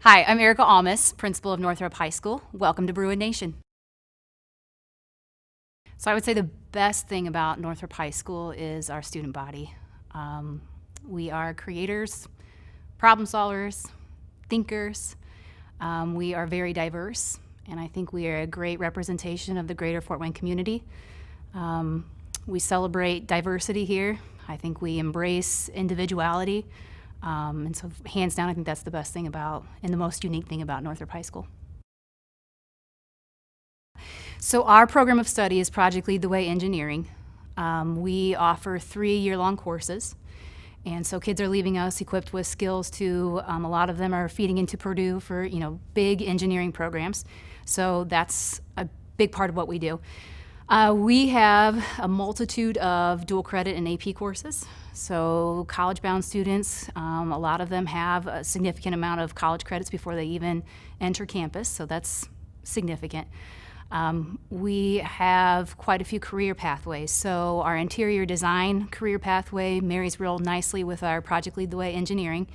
Hi, I'm Erica Almas, principal of Northrop High School. Welcome to Bruin Nation. So I would say the best thing about Northrop High School is our student body. We are creators, problem solvers, thinkers. We are very diverse, and I think we are a great representation of the greater Fort Wayne community. We celebrate diversity here. I think we embrace individuality. And so hands down, I think that's the best thing about, and the most unique thing about Northrop High School. So our program of study is Project Lead the Way Engineering. We offer 3-year-long courses. And so kids are leaving us equipped with skills to, a lot of them are feeding into Purdue for, big engineering programs. So that's a big part of what we do. We have a multitude of dual credit and AP courses. So college-bound students, a lot of them have a significant amount of college credits before they even enter campus, so that's significant. We have quite a few career pathways. So our interior design career pathway marries real nicely with our Project Lead the Way engineering.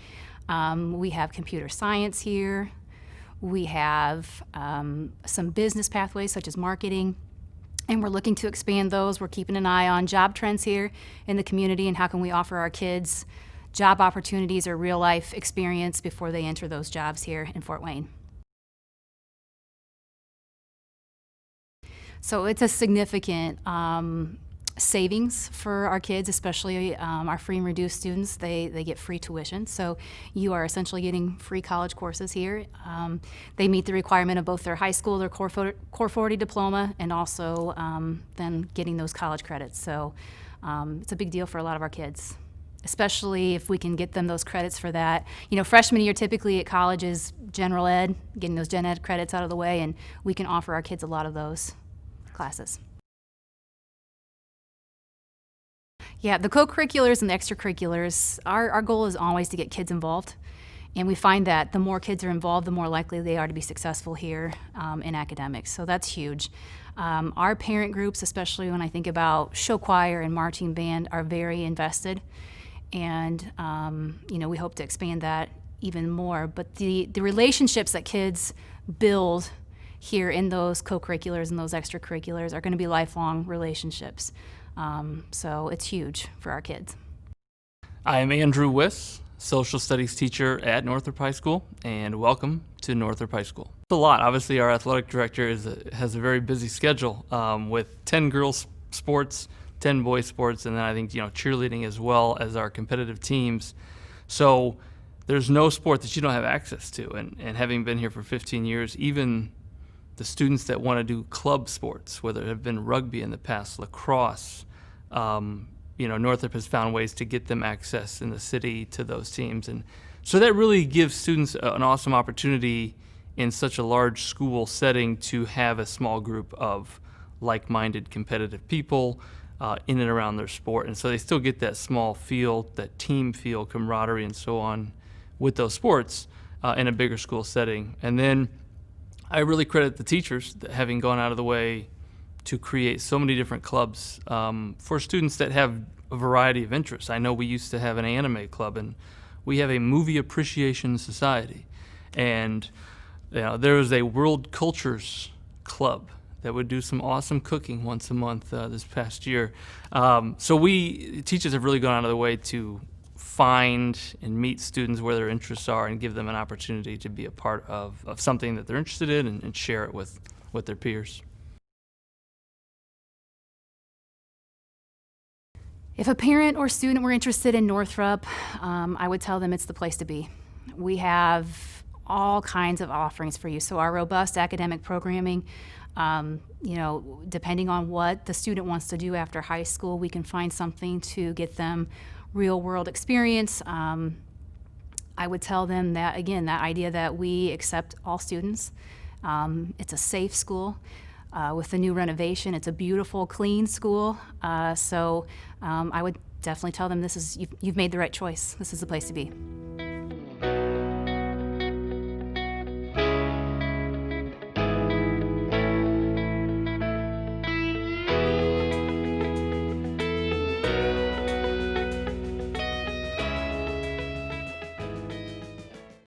We have computer science here. We have some business pathways such as marketing. And we're looking to expand those. We're keeping an eye on job trends here in the community and how can we offer our kids job opportunities or real life experience before they enter those jobs here in Fort Wayne. So it's a significant savings for our kids, especially our free and reduced students. They get free tuition, so you are essentially getting free college courses here. They meet the requirement of both their high school, their Core 40 diploma, and also then getting those college credits. So it's a big deal for a lot of our kids, especially if we can get them those credits for that. Freshman year typically at college is general ed, getting those gen ed credits out of the way, and we can offer our kids a lot of those classes. Yeah, the co-curriculars and the extracurriculars, our goal is always to get kids involved. And we find that the more kids are involved, the more likely they are to be successful here in academics. So that's huge. Our parent groups, especially when I think about show choir and marching band, are very invested. And we hope to expand that even more. But the relationships that kids build here in those co-curriculars and those extracurriculars are going to be lifelong relationships. So it's huge for our kids. I'm Andrew Wiss, social studies teacher at Northrop High School, and welcome to Northrop High School. It's a lot. Obviously, our athletic director has a very busy schedule with 10 girls sports, 10 boys sports, and then I think cheerleading as well as our competitive teams. So there's no sport that you don't have access to, and having been here for 15 years, even the students that want to do club sports, whether it have been rugby in the past, lacrosse, Northrop has found ways to get them access in the city to those teams. And so that really gives students an awesome opportunity in such a large school setting to have a small group of like-minded competitive people in and around their sport. And so they still get that small feel, that team feel, camaraderie, and so on with those sports in a bigger school setting. And then I really credit the teachers that having gone out of the way to create so many different clubs for students that have a variety of interests. I know we used to have an anime club, and we have a movie appreciation society. And there was a world cultures club that would do some awesome cooking once a month this past year. So teachers have really gone out of the way to find and meet students where their interests are and give them an opportunity to be a part of something that they're interested in and share it with their peers. If a parent or student were interested in Northrop, I would tell them it's the place to be. We have all kinds of offerings for you. So our robust academic programming, depending on what the student wants to do after high school, we can find something to get them real world experience. I would tell them that, again, that idea that we accept all students. It's a safe school. With the new renovation, it's a beautiful, clean school. So I would definitely tell them you've made the right choice. This is the place to be.